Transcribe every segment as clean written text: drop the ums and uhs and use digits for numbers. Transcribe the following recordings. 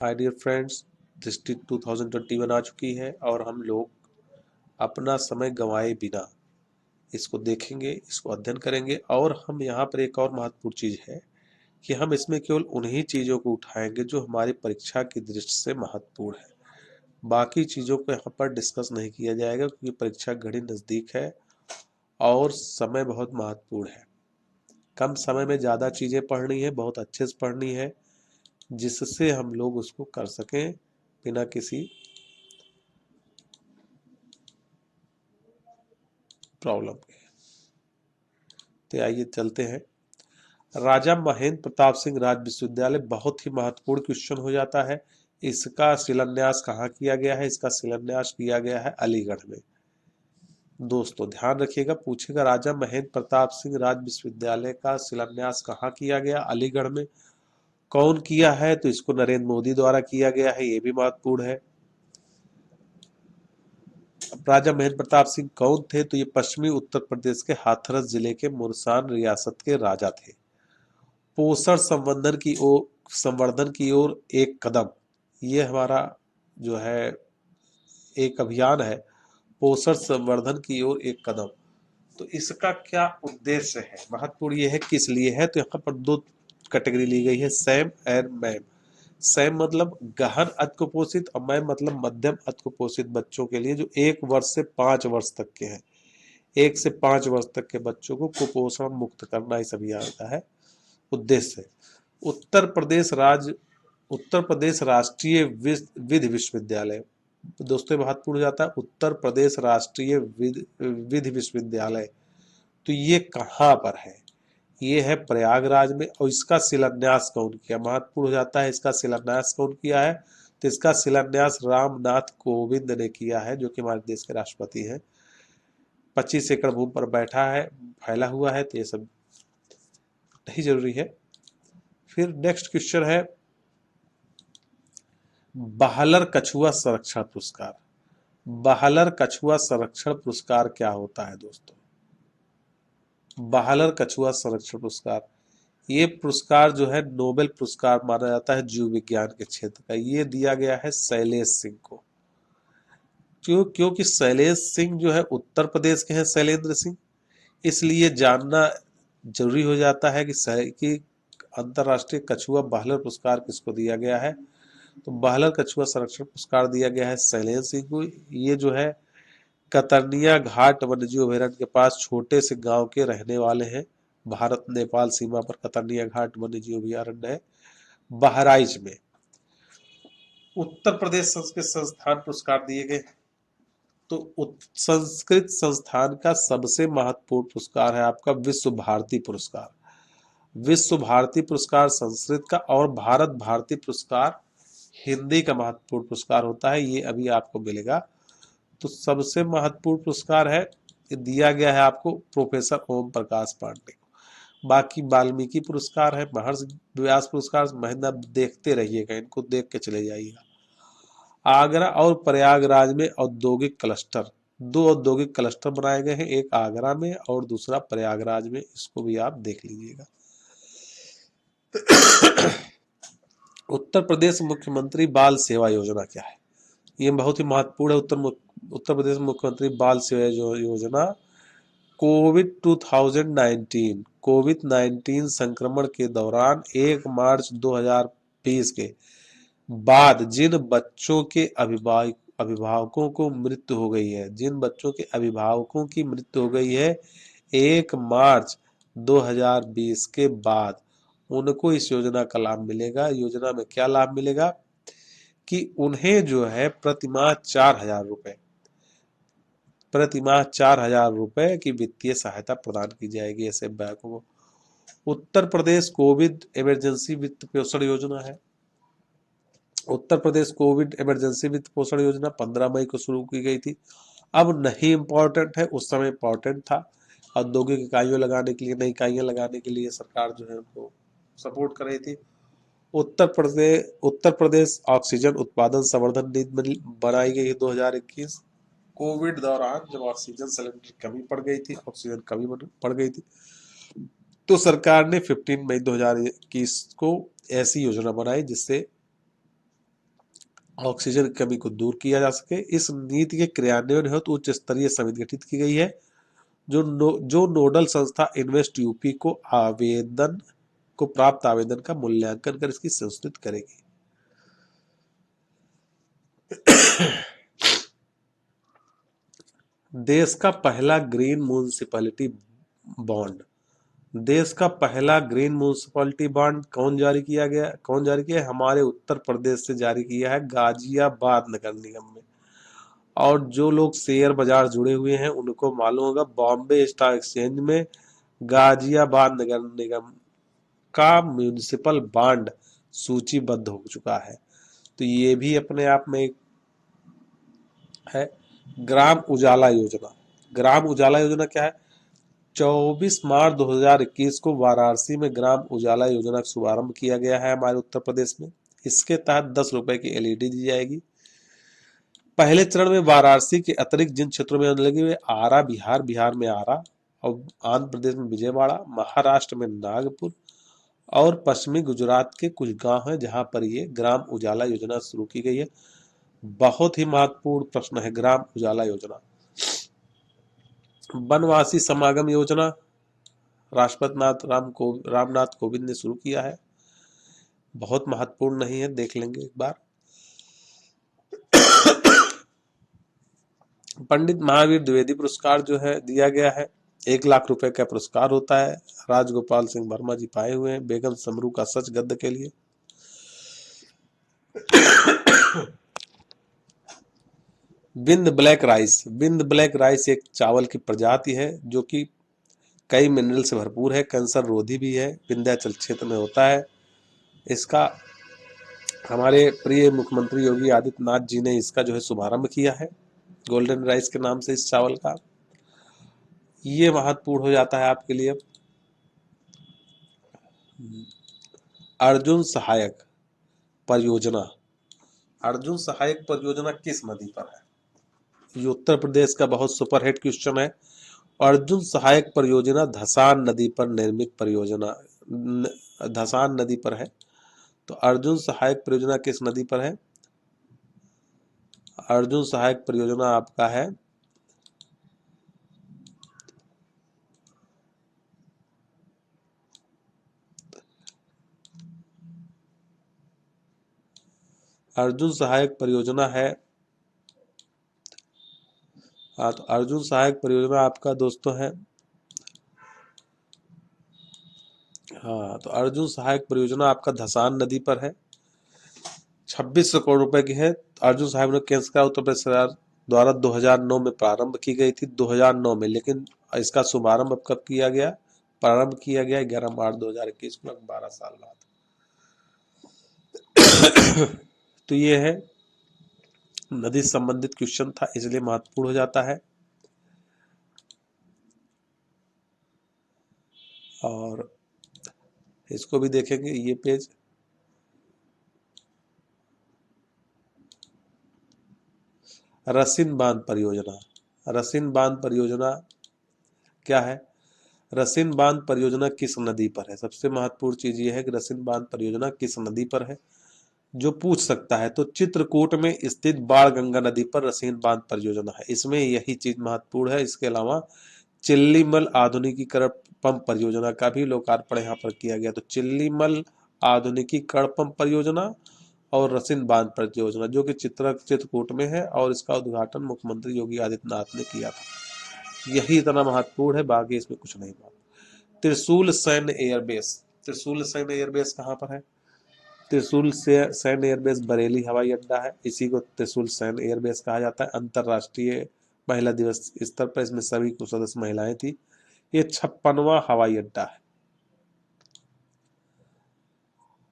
Hi dear friends, दृष्टि 2021 आ चुकी है और हम लोग अपना समय गंवाए बिना इसको देखेंगे, इसको अध्ययन करेंगे। और हम यहाँ पर एक और महत्वपूर्ण चीज़ है कि हम इसमें केवल उन्हीं चीज़ों को उठाएंगे जो हमारी परीक्षा की दृष्टि से महत्वपूर्ण है। बाकी चीज़ों को यहाँ पर डिस्कस नहीं किया जाएगा क्योंकि परीक्षा घड़ी नज़दीक है और समय बहुत महत्वपूर्ण है। कम समय में ज़्यादा चीज़ें पढ़नी है, बहुत अच्छे से पढ़नी है, जिससे हम लोग उसको कर सकें बिना किसी प्रॉब्लम के। तो आइए चलते हैं। राजा महेंद्र प्रताप सिंह राज्य विश्वविद्यालय बहुत ही महत्वपूर्ण क्वेश्चन हो जाता है। इसका शिलान्यास कहाँ किया गया है? इसका शिलान्यास किया गया है अलीगढ़ में। दोस्तों ध्यान रखिएगा, पूछेगा राजा महेंद्र प्रताप सिंह राज्य विश्वविद्यालय का शिलान्यास कहाँ किया गया? अलीगढ़ में। कौन किया है? तो इसको नरेंद्र मोदी द्वारा किया गया है, ये भी महत्वपूर्ण है। राजा महेंद्र प्रताप सिंह कौन थे? तो ये पश्चिमी उत्तर प्रदेश के हाथरस जिले के मुरसान रियासत के राजा थे। पोषण संवर्धन की ओर एक कदम, ये हमारा जो है एक अभियान है, पोषण संवर्धन की ओर एक कदम। तो इसका क्या उद्देश्य है, महत्वपूर्ण ये है किस लिए है? तो यहाँ पर दो कैटेगरी ली गई है, सैम एंड मैम। सैम मतलब गहन अतिकुपोषित और मैम मतलब मध्यम अतिकुपोषित बच्चों के लिए जो 1 वर्ष से 5 वर्ष तक के हैं। 1 से 5 वर्ष तक के बच्चों को कुपोषण मुक्त करना इस अभियान का है उद्देश्य। उत्तर प्रदेश राष्ट्रीय विधि विश्वविद्यालय, दोस्तों महत्वपूर्ण हो जाता है उत्तर प्रदेश राष्ट्रीय विधि विश्वविद्यालय। तो ये कहाँ पर है? ये है प्रयागराज में। और इसका शिलान्यास कौन किया? महत्वपूर्ण हो जाता है इसका शिलान्यास कौन किया है? तो इसका शिलान्यास रामनाथ कोविंद ने किया है, जो कि हमारे देश के राष्ट्रपति हैं। 25 एकड़ भूमि पर बैठा है, फैला हुआ है, तो ये सब नहीं जरूरी है। फिर नेक्स्ट क्वेश्चन है बाहलर कछुआ संरक्षण पुरस्कार। बाहलर कछुआ संरक्षण पुरस्कार क्या होता है दोस्तों? बाहलर कछुआ संरक्षण पुरस्कार, ये पुरस्कार जो है नोबेल पुरस्कार माना जाता है जीव विज्ञान के क्षेत्र का। ये दिया गया है शैलेश सिंह को। क्योंकि शैलेश सिंह जो है उत्तर प्रदेश के हैं, शैलेंद्र सिंह, इसलिए जानना जरूरी हो जाता है कि अंतर्राष्ट्रीय कछुआ बाहलर पुरस्कार किसको दिया गया है। तो बाहलर कछुआ संरक्षण पुरस्कार दिया गया है शैलेंद्र सिंह को। ये जो है कतरनिया घाट वन्यजीव अभयारण्य के पास छोटे से गांव के रहने वाले हैं। भारत नेपाल सीमा पर कतरनिया घाट वन्यजीव अभयारण्य है, बहराइच में। उत्तर प्रदेश संस्कृत संस्थान पुरस्कार दिए गए। तो संस्कृत संस्थान का सबसे महत्वपूर्ण पुरस्कार है आपका विश्व भारती पुरस्कार। विश्व भारती पुरस्कार संस्कृत का, और भारत भारती पुरस्कार हिंदी का महत्वपूर्ण पुरस्कार होता है, ये अभी आपको मिलेगा। तो सबसे महत्वपूर्ण पुरस्कार है, ये दिया गया है आपको प्रोफेसर ओम प्रकाश पांडे को। बाकी वाल्मीकि पुरस्कार है, महर्षि व्यास पुरस्कार, महीना देखते रहिएगा, इनको देख के चले जाइएगा। आगरा और प्रयागराज में औद्योगिक क्लस्टर, 2 औद्योगिक क्लस्टर बनाए गए हैं, एक आगरा में और दूसरा प्रयागराज में, इसको भी आप देख लीजिएगा। उत्तर प्रदेश मुख्यमंत्री बाल सेवा योजना क्या है? ये बहुत ही महत्वपूर्ण है। उत्तर प्रदेश मुख्यमंत्री बाल सेवा योजना कोविड-19 संक्रमण के दौरान 1 मार्च 2020 के बाद जिन बच्चों के अभिभावकों को मृत्यु हो गई है, जिन बच्चों के अभिभावकों की मृत्यु हो गई है 1 मार्च 2020 के बाद, उनको इस योजना का लाभ मिलेगा। योजना में क्या लाभ मिलेगा कि उन्हें जो है प्रतिमाह 4,000 रुपए, प्रतिमाह 4,000 रुपए की वित्तीय सहायता प्रदान की जाएगी ऐसे बैंकों को। उत्तर प्रदेश कोविड इमरजेंसी वित्त पोषण योजना है। उत्तर प्रदेश कोविड इमरजेंसी वित्त पोषण योजना 15 मई को शुरू की गई थी। अब नहीं इम्पोर्टेंट है, उस समय इम्पोर्टेंट था। औद्योगिक इकाइयों लगाने के लिए, नई इकाइयां लगाने के लिए सरकार जो है उनको सपोर्ट कर रही थी। उत्तर प्रदेश ऑक्सीजन उत्पादन संवर्धन निधि बनाई गई है 2021। कोविड दौरान जब ऑक्सीजन सिलेंडर की कमी पड़ गई थी, ऑक्सीजन कमी पड़ गई थी, तो सरकार ने 15 मई 2021 को ऐसी योजना बनाई जिससे ऑक्सीजन की कमी को दूर किया जा सके। इस नीति के क्रियान्वयन हेतु उच्च स्तरीय समिति गठित की गई है जो नोडल संस्था इन्वेस्ट यूपी को प्राप्त आवेदन का मूल्यांकन कर इसकी संशोधित करेगी। देश का पहला ग्रीन म्यूनिसिपैलिटी बॉन्ड। देश का पहला ग्रीन म्यूनिसिपैलिटी बॉन्ड कौन जारी किया है? हमारे उत्तर प्रदेश से जारी किया है, गाजियाबाद नगर निगम में। और जो लोग शेयर बाजार जुड़े हुए हैं उनको मालूम होगा, बॉम्बे स्टॉक एक्सचेंज में गाजियाबाद नगर निगम का म्यूनिसिपल बॉन्ड सूचीबद्ध हो चुका है। तो ये भी अपने आप में एक है। ग्राम उजाला योजना। ग्राम उजाला योजना क्या है? 24 मार्च 2021 को वाराणसी में ग्राम उजाला योजना का शुभारंभ किया गया है हमारे उत्तर प्रदेश में। इसके तहत 10 रुपए की एलईडी दी जाएगी। पहले चरण में वाराणसी के अतिरिक्त जिन क्षेत्रों में लगी हुई, आरा बिहार में आरा, और आंध्र प्रदेश में विजयवाड़ा, महाराष्ट्र में नागपुर और पश्चिमी गुजरात के कुछ गांव हैं जहां पर ये ग्राम उजाला योजना शुरू की गई है। बहुत ही महत्वपूर्ण प्रश्न है ग्राम उजाला योजना। वनवासी समागम योजना राष्ट्रपति रामनाथ कोविंद ने शुरू किया है। बहुत महत्वपूर्ण नहीं है, देख लेंगे एक बार। पंडित महावीर द्विवेदी पुरस्कार जो है दिया गया है, 1 लाख रुपए का पुरस्कार होता है। राजगोपाल सिंह वर्मा जी पाए हुए हैं बेगम समरू का सच गद्य के लिए। बिंद ब्लैक राइस एक चावल की प्रजाति है जो कि कई मिनरल से भरपूर है, कैंसर रोधी भी है, विंध्याचल क्षेत्र में होता है। इसका हमारे प्रिय मुख्यमंत्री योगी आदित्यनाथ जी ने इसका जो है शुभारंभ किया है, गोल्डन राइस के नाम से इस चावल का। ये महत्वपूर्ण हो जाता है आपके लिए। अर्जुन सहायक परियोजना। अर्जुन सहायक परियोजना किस नदी पर है? ये उत्तर प्रदेश का बहुत सुपरहिट क्वेश्चन है। अर्जुन सहायक परियोजना धसान नदी पर निर्मित परियोजना, धसान नदी पर है। तो अर्जुन सहायक परियोजना किस नदी पर है? अर्जुन सहायक परियोजना आपका है अर्जुन सहायक परियोजना है। हाँ, तो अर्जुन सहायक परियोजना आपका दोस्तों है। हाँ, तो अर्जुन सहायक परियोजना आपका धसान नदी पर है, 2600 करोड़ रुपए की है। अर्जुन सहायक केंद्र सरकार उत्तर प्रदेश सरकार द्वारा 2009 में प्रारंभ की गई थी, 2009 में, लेकिन इसका शुभारंभ अब कब किया गया? प्रारंभ किया गया 11 मार्च 2021 को, 12 साल बाद। तो ये है नदी संबंधित क्वेश्चन था, इसलिए महत्वपूर्ण हो जाता है। और इसको भी देखेंगे, ये पेज। रसिन बांध परियोजना। रसिन बांध परियोजना क्या है? रसिन बांध परियोजना किस नदी पर है? सबसे महत्वपूर्ण चीज ये है कि रसिन बांध परियोजना किस नदी पर है, जो पूछ सकता है। तो चित्रकूट में स्थित बाण गंगा नदी पर रसिन बांध परियोजना है, इसमें यही चीज महत्वपूर्ण है। इसके अलावा चिल्लीमल आधुनिकीकरण पंप परियोजना का भी लोकार्पण यहाँ पर किया गया। तो चिल्लीमल आधुनिकीकरण पंप परियोजना और रसिन बांध परियोजना जो कि चित्रकूट में है, और इसका उद्घाटन मुख्यमंत्री योगी आदित्यनाथ ने किया था। यही इतना महत्वपूर्ण है, बाकी इसमें कुछ नहीं बात। त्रिशूल सैन्य एयरबेस। त्रिशूल सैन्य एयरबेस कहाँ पर है? त्रिशूल सैन्य एयरबेस बरेली हवाई अड्डा है, इसी को त्रिशूल सैन्य एयरबेस कहा जाता है। अंतरराष्ट्रीय महिला दिवस स्तर पर इसमें सभी को सदस्य महिलाएं थी। ये 56वां हवाई अड्डा है।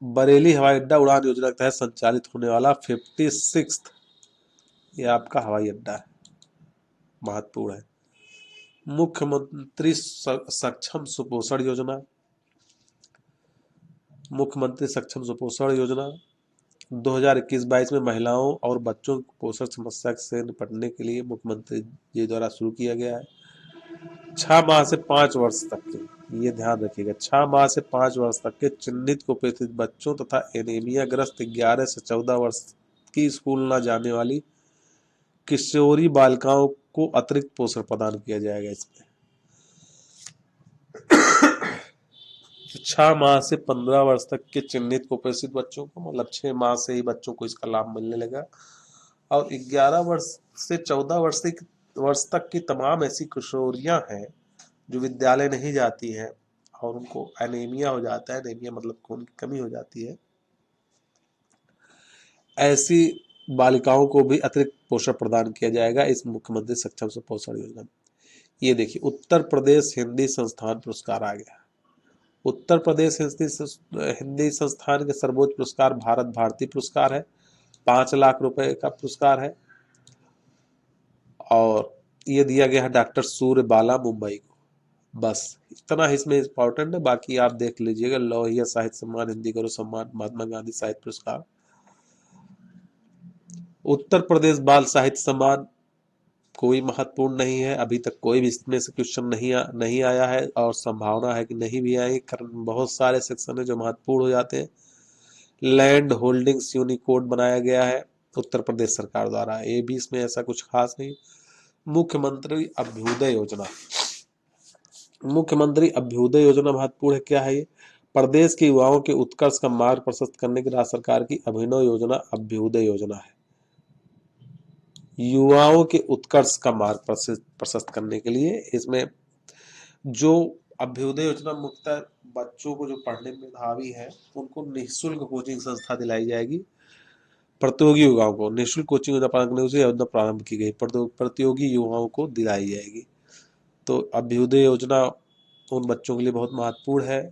बरेली हवाई अड्डा उड़ान योजना के तहत संचालित होने वाला 56 ये आपका हवाई अड्डा है, महत्वपूर्ण है। मुख्यमंत्री सक्षम सुपोषण योजना। मुख्यमंत्री सक्षम सुपोषण योजना 2021-22 में महिलाओं और बच्चों की पोषण समस्या से निपटने के लिए मुख्यमंत्री जी द्वारा शुरू किया गया है। 6 माह से 5 वर्ष तक के, ये ध्यान रखिएगा, 6 माह से 5 वर्ष तक के चिन्हित कुपोषित बच्चों तथा एनीमिया ग्रस्त 11 से 14 वर्ष की स्कूल न जाने वाली किशोरी बालिकाओं को अतिरिक्त पोषण प्रदान किया जाएगा। इसमें 6 माह से 15 वर्ष तक के चिन्हित कुपोषित बच्चों को, मतलब 6 माह से ही बच्चों को इसका लाभ मिलने लगा। और 11 वर्ष से 14 वर्ष तक की तमाम ऐसी किशोरियां हैं जो विद्यालय नहीं जाती हैं और उनको एनीमिया हो जाता है, एनीमिया मतलब खून की कमी हो जाती है, ऐसी बालिकाओं को भी अतिरिक्त पोषण प्रदान किया जाएगा इस मुख्यमंत्री सक्षम सुपोषण योजना में। ये देखिए, उत्तर प्रदेश हिंदी संस्थान पुरस्कार आ गया। उत्तर प्रदेश हिंदी संस्थान के सर्वोच्च पुरस्कार भारत भारती पुरस्कार है, 5 लाख रुपए का पुरस्कार है। और ये दिया गया है डॉक्टर सूर्य बाला मुंबई को। बस इतना इसमें इंपॉर्टेंट है, बाकी आप देख लीजिएगा। लोहिया साहित्य सम्मान, हिंदी गौरव सम्मान, महात्मा गांधी साहित्य पुरस्कार, उत्तर प्रदेश बाल साहित्य सम्मान कोई महत्वपूर्ण नहीं है, अभी तक कोई भी इसमें से क्वेश्चन नहीं आया है और संभावना है कि नहीं भी आएगी, कारण बहुत सारे सेक्शन है जो महत्वपूर्ण हो जाते हैं। लैंड होल्डिंग्स यूनिकोड बनाया गया है उत्तर प्रदेश सरकार द्वारा, ये भी इसमें ऐसा कुछ खास नहीं। मुख्यमंत्री अभ्युदय योजना, मुख्यमंत्री अभ्युदय योजना महत्वपूर्ण है। क्या है ये? प्रदेश के युवाओं के उत्कर्ष का मार्ग प्रशस्त करने की राज्य सरकार की अभिनव योजना अभ्युदय योजना है। युवाओं के उत्कर्ष का मार्ग प्रशस्त करने के लिए इसमें जो अभ्युदय योजना मुख्यतः बच्चों को जो पढ़ने में मेधावी है उनको निःशुल्क कोचिंग संस्था दिलाई जाएगी। प्रतियोगी युवाओं को निःशुल्क कोचिंग योजना प्रारंभ की गई, प्रतियोगी युवाओं को दिलाई जाएगी। तो अभ्युदय योजना उन बच्चों के लिए बहुत महत्वपूर्ण है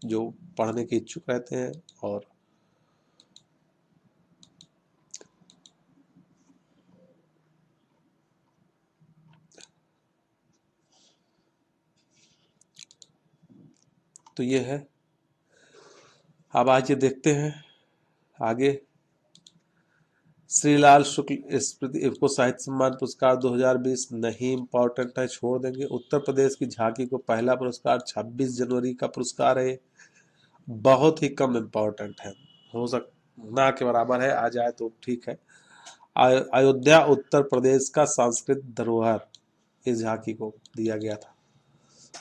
जो पढ़ने के इच्छुक रहते हैं। और तो ये है। अब आज ये देखते हैं आगे। श्रीलाल शुक्ल स्मृति इफ़को साहित्य सम्मान पुरस्कार 2020 नहीं इम्पोर्टेंट है, छोड़ देंगे। उत्तर प्रदेश की झांकी को पहला पुरस्कार 26 जनवरी का पुरस्कार है, बहुत ही कम इम्पोर्टेंट है, हो सक ना के बराबर है, आ जाए तो ठीक है। अयोध्या उत्तर प्रदेश का सांस्कृतिक धरोहर इस झांकी को दिया गया था।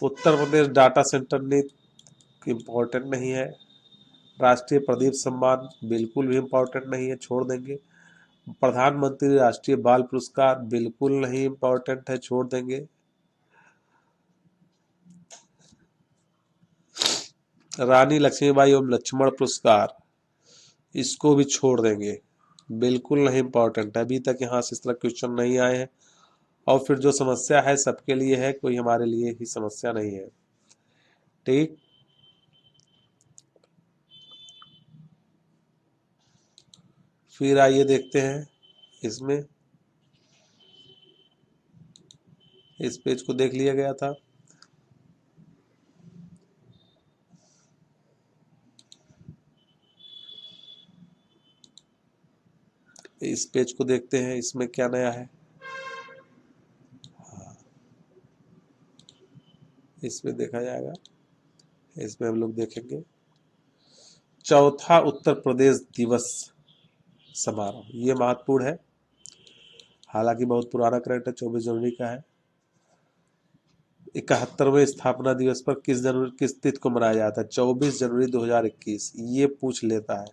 उत्तर प्रदेश डाटा सेंटर नीति इम्पोर्टेंट नहीं है। राष्ट्रीय प्रदीप सम्मान बिल्कुल भी इम्पोर्टेंट नहीं है, छोड़ देंगे। प्रधानमंत्री राष्ट्रीय बाल पुरस्कार बिल्कुल नहीं इम्पोर्टेंट है, छोड़ देंगे। रानी लक्ष्मीबाई एवं लक्ष्मण पुरस्कार इसको भी छोड़ देंगे, बिल्कुल नहीं इम्पोर्टेंट है, अभी तक यहाँ से इस तरह क्वेश्चन नहीं आए हैं। और फिर जो समस्या है सबके लिए है, कोई हमारे लिए ही समस्या नहीं है। ठीक, फिर आइए देखते हैं इसमें, इस पेज को देख लिया गया था। इस पेज को देखते हैं, इसमें क्या नया है। इसमें देखा जाएगा, इसमें हम लोग देखेंगे चौथा उत्तर प्रदेश दिवस समारोह, ये महत्वपूर्ण है, हालांकि बहुत पुराना करंट है, 24 जनवरी का है। 71वें स्थापना दिवस पर किस तिथि को मनाया जाता है? 24 जनवरी 2021। ये पूछ लेता है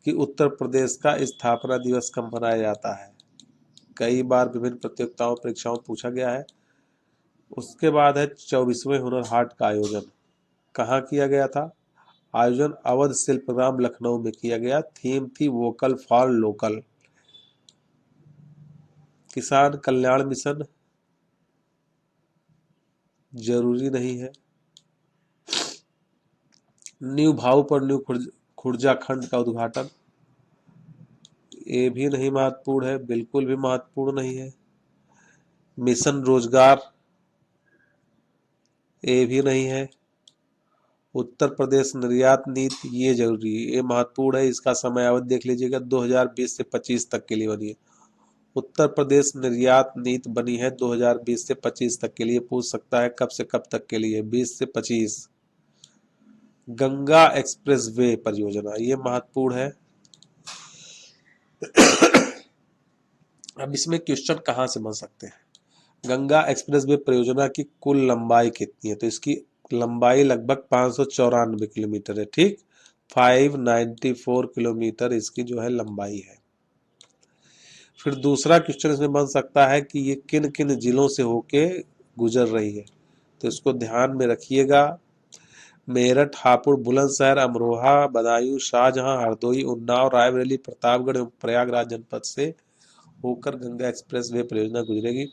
कि उत्तर प्रदेश का स्थापना दिवस कब मनाया जाता है, कई बार विभिन्न प्रतियोगिताओं परीक्षाओं पूछा गया है। उसके बाद है 24वें हुनर हाट का आयोजन, कहाँ किया गया था? आयोजन अवध शिल्पग्राम लखनऊ में किया गया, थीम थी वोकल फॉर लोकल। किसान कल्याण मिशन जरूरी नहीं है। न्यू भाऊपुर न्यू खुर्जा खंड का उद्घाटन, ये भी नहीं महत्वपूर्ण है, बिल्कुल भी महत्वपूर्ण नहीं है। मिशन रोजगार, ये भी नहीं है। उत्तर प्रदेश निर्यात नीति, ये जरूरी है, ये महत्वपूर्ण है, इसका समय अवधि देख लीजिएगा, 2020 से 25 तक के लिए बनी है। उत्तर प्रदेश निर्यात नीति बनी है 2020 से 25 तक के लिए, पूछ सकता है कब से कब तक के लिए, 20 से 25। गंगा एक्सप्रेसवे परियोजना, ये महत्वपूर्ण है। अब इसमें क्वेश्चन कहाँ से बन सकते हैं? गंगा एक्सप्रेसवे परियोजना की कुल लंबाई कितनी है? तो इसकी लंबाई लगभग 594 किलोमीटर है, ठीक। 594 किलोमीटर इसकी जो है लंबाई है। फिर दूसरा क्वेश्चन इसमें बन सकता है कि ये किन किन जिलों से होके गुजर रही है? तो इसको ध्यान में रखिएगा। मेरठ, हापुड़, बुलंदशहर, अमरोहा, बदायूं, शाहजहां, हरदोई, उन्नाव, रायबरेली, प्रतापगढ़ एवं प्रयागराज जनपद से होकर गंगा एक्सप्रेस वे परियोजना गुजरेगी।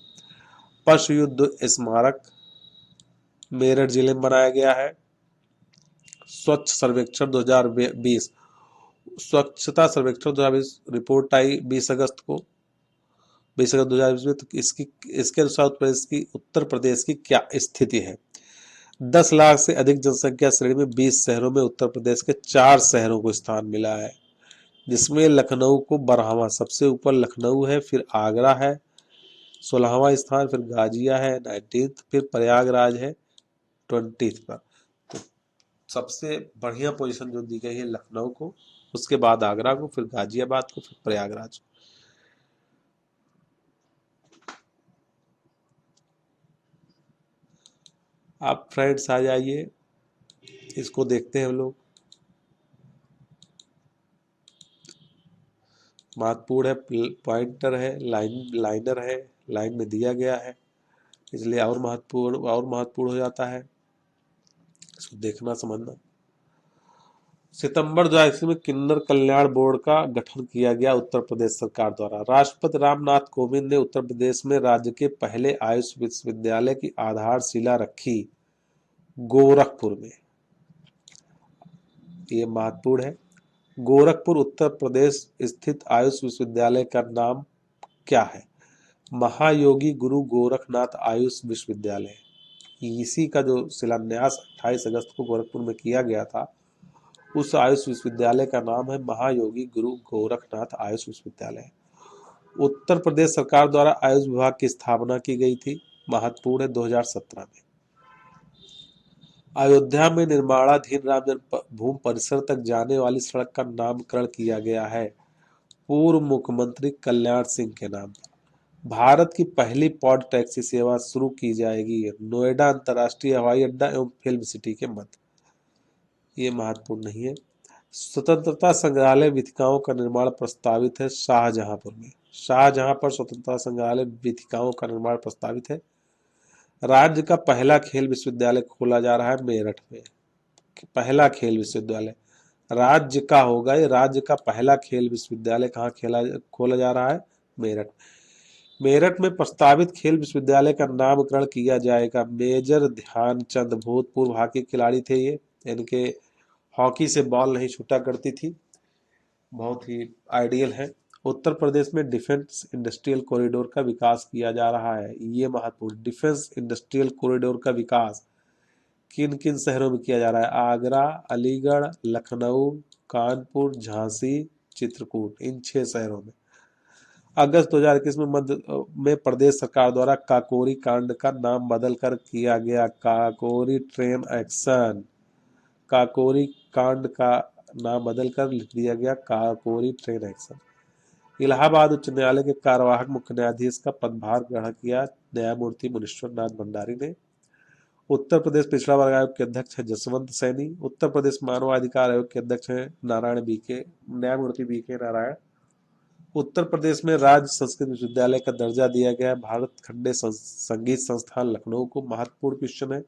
पशु युद्ध स्मारक मेरठ जिले में बनाया गया है। स्वच्छ सर्वेक्षण 2020, स्वच्छता सर्वेक्षण 2020 रिपोर्ट आई 20 अगस्त 2020 में। तो इसके अनुसार उत्तर प्रदेश की क्या स्थिति है? 10 लाख से अधिक जनसंख्या श्रेणी में 20 शहरों में उत्तर प्रदेश के 4 शहरों को स्थान मिला है, जिसमें लखनऊ को 12वां, सबसे ऊपर लखनऊ है, फिर आगरा है 16वां स्थान, फिर गाजिया है 19th, फिर प्रयागराज है 20th पर। तो सबसे बढ़िया पोजीशन जो दी गई है लखनऊ को, उसके बाद आगरा को, फिर गाजियाबाद को, फिर प्रयागराज को। आप फ्रेंड्स आ जाइए, इसको देखते हैं हम लोग। महत्वपूर्ण है, पॉइंटर है, लाइनर है, लाइन में दिया गया है, इसलिए और महत्वपूर्ण हो जाता है। इसको देखना समझना। सितंबर 2021 में किन्नर कल्याण बोर्ड का गठन किया गया उत्तर प्रदेश सरकार द्वारा। राष्ट्रपति रामनाथ कोविंद ने उत्तर प्रदेश में राज्य के पहले आयुष विश्वविद्यालय की आधारशिला रखी, गोरखपुर में। ये महत्वपूर्ण है। गोरखपुर उत्तर प्रदेश स्थित आयुष विश्वविद्यालय का नाम क्या है? महायोगी गुरु गोरखनाथ आयुष विश्वविद्यालय। इसी का जो शिलान्यास 28 अगस्त को गोरखपुर में किया गया था, उस आयुष विश्वविद्यालय का नाम है महायोगी गुरु गोरखनाथ आयुष विश्वविद्यालय। उत्तर प्रदेश सरकार द्वारा आयुष विभाग की स्थापना की गई थी, महत्वपूर्ण है 2017 में। अयोध्या में निर्माणाधीन राम जन्मभूमि परिसर तक जाने वाली सड़क का नामकरण किया गया है पूर्व मुख्यमंत्री कल्याण सिंह के नाम पर। भारत की पहली पॉड टैक्सी सेवा शुरू की जाएगी नोएडा अंतर्राष्ट्रीय हवाई अड्डा एवं फिल्म सिटी के मध्य। ये महत्वपूर्ण नहीं है। स्वतंत्रता संग्रहालय वीथिकाओं का निर्माण प्रस्तावित है शाहजहांपुर में। शाहजहां पर स्वतंत्रता संग्रहालय वीथिकाओं का निर्माण प्रस्तावित है। राज्य का पहला खेल विश्वविद्यालय खोला जा रहा है मेरठ में। पहला खेल विश्वविद्यालय राज्य का होगा, ये राज्य का पहला खेल विश्वविद्यालय कहाँ खोला जा रहा है? मेरठ। मेरठ में प्रस्तावित खेल विश्वविद्यालय का नामकरण किया जाएगा मेजर ध्यानचंद। भूतपूर्व हॉकी खिलाड़ी थे ये, इनके हॉकी से बॉल नहीं छूटा करती थी, बहुत ही आइडियल है। उत्तर प्रदेश में डिफेंस इंडस्ट्रियल कॉरिडोर का विकास किया जा रहा है, ये महत्वपूर्ण। डिफेंस इंडस्ट्रियल कॉरिडोर का विकास किन किन शहरों में किया जा रहा है? आगरा, अलीगढ़, लखनऊ, कानपुर, झांसी, चित्रकूट, इन 6 शहरों में। अगस्त 2021 में मध्य में प्रदेश सरकार द्वारा काकोरी कांड का नाम बदलकर किया गया काकोरी ट्रेन एक्शन। काकोरी कांड का नाम बदलकर लिख दिया गया काकोरी ट्रेन एक्शन। इलाहाबाद उच्च न्यायालय के कार्यवाहक मुख्य न्यायाधीश का पदभार ग्रहण किया न्यायमूर्ति मुनीश्वर नाथ भंडारी ने। उत्तर प्रदेश पिछड़ा वर्ग आयोग के अध्यक्ष है जसवंत सैनी। उत्तर प्रदेश मानवाधिकार आयोग के अध्यक्ष है न्यायमूर्ति बीके नारायण। उत्तर प्रदेश में राज्य संस्कृत विश्वविद्यालय का दर्जा दिया गया है भारत खंडे संगीत संस्थान लखनऊ को। महत्वपूर्ण क्वेश्चन है,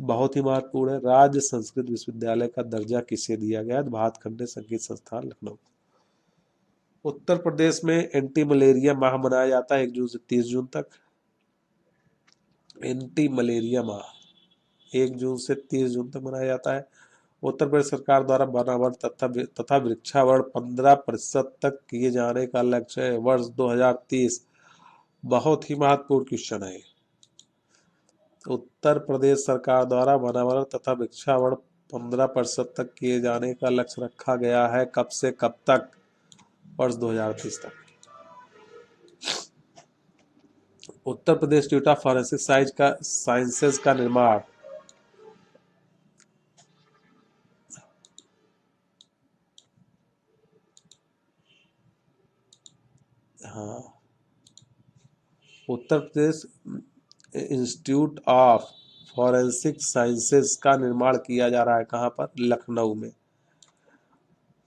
बहुत ही महत्वपूर्ण है। राज्य संस्कृत विश्वविद्यालय का दर्जा किसे दिया गया? भारत खंडे संगीत संस्थान लखनऊ। उत्तर प्रदेश में एंटी मलेरिया माह मनाया जाता है 1 जून से 30 जून तक। एंटी मलेरिया माह 1 जून से 30 जून तक मनाया जाता है। उत्तर प्रदेश सरकार द्वारा वनावरण तथा वृक्षावरण 15% तक किए जाने का लक्ष्य है वर्ष 2030। बहुत ही महत्वपूर्ण क्वेश्चन है। उत्तर प्रदेश सरकार द्वारा वनावरण तथा वृक्षावरण 15% तक किए जाने का लक्ष्य रखा गया है। कब से कब तक? वर्ष 2030 तक। Uttar Pradesh institute of forensic sciences का निर्माण हाँ Uttar Pradesh institute of forensic sciences का निर्माण किया जा रहा है कहाँ पर? लखनऊ में।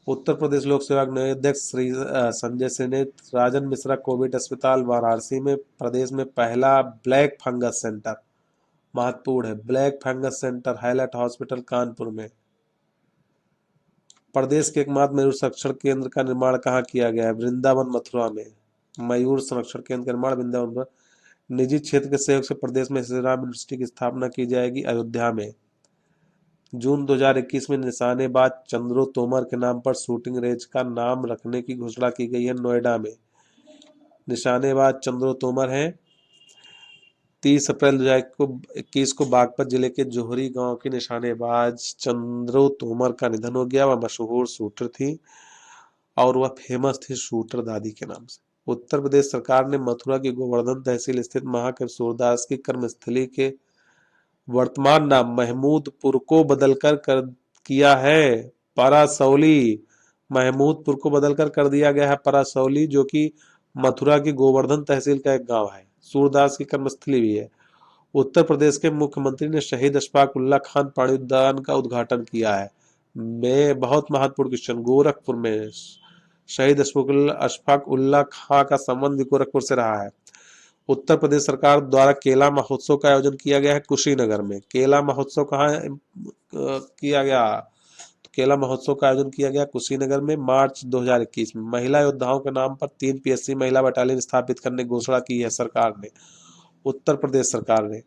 उत्तर प्रदेश लोक सेवा आयोग नए अध्यक्ष श्री संजय सिंह ने राजन मिश्रा कोविड अस्पताल वाराणसी में प्रदेश में पहला ब्लैक फंगस सेंटर, महत्वपूर्ण है, black fungus centre highlight hospital Kanpur में। प्रदेश के एकमात्र मयूर संरक्षण केंद्र का निर्माण कहाँ किया गया है? वृंदावन मथुरा में। मयूर संरक्षण केंद्र का निर्माण वृंदावन में। निजी क्षेत्र के सहयोग से प्रदेश में श्री राम यूनिवर्सिटी की स्थापना की जाएगी अयोध्या में। जून 2021 में निशानेबाज चंद्रो तोमर के नाम पर शूटिंग रेंज का नाम रखने की घोषणा की गई है नोएडा में। निशानेबाज चंद्रो तोमर हैं। 30 अप्रैल 2021 को बागपत जिले के जोहरी गांव की निशानेबाज चंद्रो तोमर का निधन हो गया। वह मशहूर शूटर थी और वह फेमस थी शूटर दादी के नाम से। उत्तर प्रदेश सरकार ने मथुरा की गोवर्धन तहसील स्थित महाकवि सूरदास की कर्मस्थली के वर्तमान नाम महमूदपुर को बदलकर कर किया है परासौली। महमूदपुर को बदलकर कर दिया गया है परासौली, जो कि मथुरा की गोवर्धन तहसील का एक गांव है। सूरदास की कर्मस्थली भी है। उत्तर प्रदेश के मुख्यमंत्री ने शहीद अशफाक उल्लाह खान प्राणी उद्यान का उद्घाटन किया है। में बहुत महत्वपूर्ण क्वेश्चन, गोरखपुर में शहीद अशफाक उल्लाह खां का संबंध गोरखपुर से रहा है। उत्तर प्रदेश सरकार द्वारा केला महोत्सव का आयोजन किया गया है कुशीनगर में। केला महोत्सव कहाँ किया गया? तो केला महोत्सव का आयोजन किया गया कुशीनगर में मार्च 2021 में। महिला योद्धाओं के नाम पर 3 पीएससी महिला बटालियन स्थापित करने की घोषणा की है सरकार ने, उत्तर प्रदेश सरकार ने।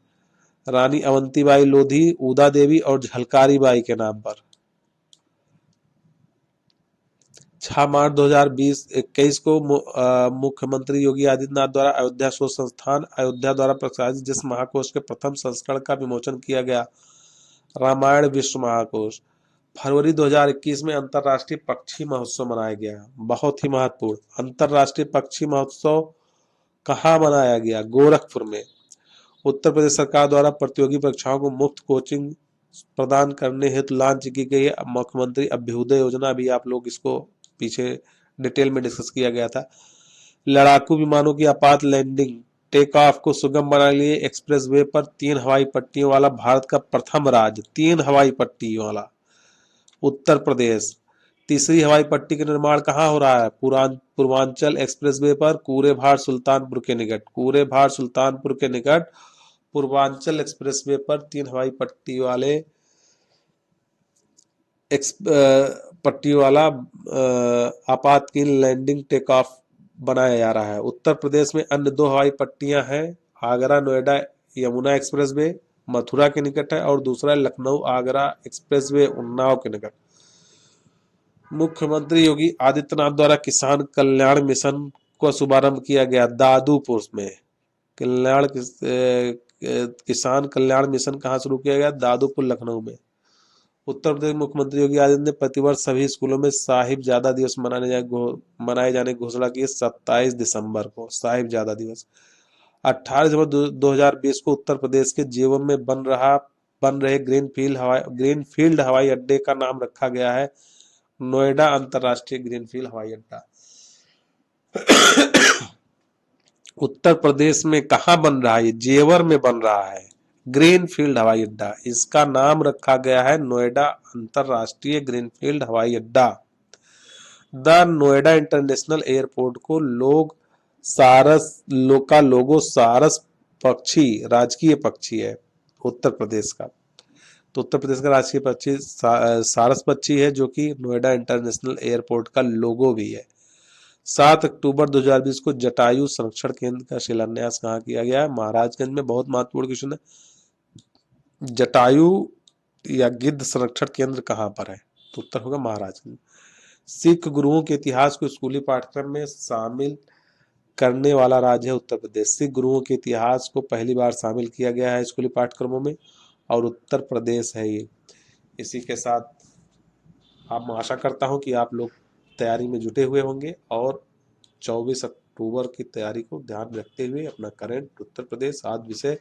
रानी अवंतीबाई लोधी, उदा देवी और झलकारी बाई के नाम पर। 6 मार्च 2021 को मुख्यमंत्री योगी आदित्यनाथ द्वारा अयोध्या शोध संस्थान अयोध्या द्वारा प्रकाशित जिस महाकोश के प्रथम संस्करण का विमोचन किया गया, रामायण विश्व महाकोश। फरवरी 2021 में अंतर्राष्ट्रीय पक्षी महोत्सव मनाया गया। बहुत ही महत्वपूर्ण, अंतर्राष्ट्रीय पक्षी महोत्सव कहाँ मनाया गया? गोरखपुर में। उत्तर प्रदेश सरकार द्वारा प्रतियोगी परीक्षाओं को मुफ्त कोचिंग प्रदान करने हेतु लॉन्च की गई मुख्यमंत्री अभ्युदय योजना। भी आप लोग इसको पीछे डिटेल में डिस्कस किया गया था। लड़ाकू विमानों की आपात लैंडिंग टेक ऑफ को सुगम बनाने के लिए एक्सप्रेसवे पर 3 हवाई पट्टियों वाला भारत का प्रथम राज्य, 3 हवाई पट्टी वाला उत्तर प्रदेश। तीसरी हवाई पट्टी का निर्माण कहाँ हो रहा है? पूर्वांचल एक्सप्रेसवे पर कूरेभाड़ सुल्तानपुर के निकट। कूरेभाड़ सुल्तानपुर के निकट पूर्वांचल एक्सप्रेसवे पर 3 हवाई पट्टी वाले पट्टी वाला आपातकालीन लैंडिंग टेक ऑफ बनाया जा रहा है। उत्तर प्रदेश में अन्य 2 हवाई पट्टियां हैं, आगरा नोएडा यमुना एक्सप्रेसवे मथुरा के निकट है और दूसरा लखनऊ आगरा एक्सप्रेसवे उन्नाव के निकट। मुख्यमंत्री योगी आदित्यनाथ द्वारा किसान कल्याण मिशन का शुभारंभ किया गया दादूपुर में। किसान कल्याण मिशन कहाँ शुरू किया गया? दादूपुर लखनऊ में। उत्तर प्रदेश मुख्यमंत्री योगी आदित्यनाथ ने प्रतिवर्ष सभी स्कूलों में साहिबजादा दिवस मनाए जाने की घोषणा की 27 दिसंबर को साहिबजादा दिवस। 18 दिसंबर 2020 को उत्तर प्रदेश के जेवर में बन रहे ग्रीनफील्ड हवाई अड्डे का नाम रखा गया है नोएडा अंतर्राष्ट्रीय ग्रीनफील्ड हवाई अड्डा। उत्तर प्रदेश में कहाँ बन रहा है? जेवर में बन रहा है ग्रीनफील्ड हवाई अड्डा। इसका नाम रखा गया है नोएडा अंतरराष्ट्रीय ग्रीनफील्ड हवाई अड्डा। द नोएडा इंटरनेशनल एयरपोर्ट को लोगो सारस पक्षी राजकीय पक्षी है उत्तर प्रदेश का। तो उत्तर प्रदेश का राजकीय पक्षी सारस पक्षी है, जो कि नोएडा इंटरनेशनल एयरपोर्ट का लोगो भी है। 7 अक्टूबर 2020 को जटायु संरक्षण केंद्र का शिलान्यास कहाँ किया गया है? महाराजगंज में। बहुत महत्वपूर्ण क्वेश्चन है, जटायु या गिद्ध संरक्षण केंद्र कहाँ पर है? तो उत्तर होगा महाराजगंज। सिख गुरुओं के इतिहास को स्कूली पाठ्यक्रम में शामिल करने वाला राज्य है उत्तर प्रदेश। सिख गुरुओं के इतिहास को पहली बार शामिल किया गया है स्कूली पाठ्यक्रमों में और उत्तर प्रदेश है ये। इसी के साथ आप मैं आशा करता हूं कि आप लोग तैयारी में जुटे हुए होंगे और 24 अक्टूबर की तैयारी को ध्यान रखते हुए अपना करंट उत्तर प्रदेश आज विषय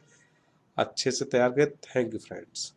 अच्छे से तैयार करें। Thank you friends.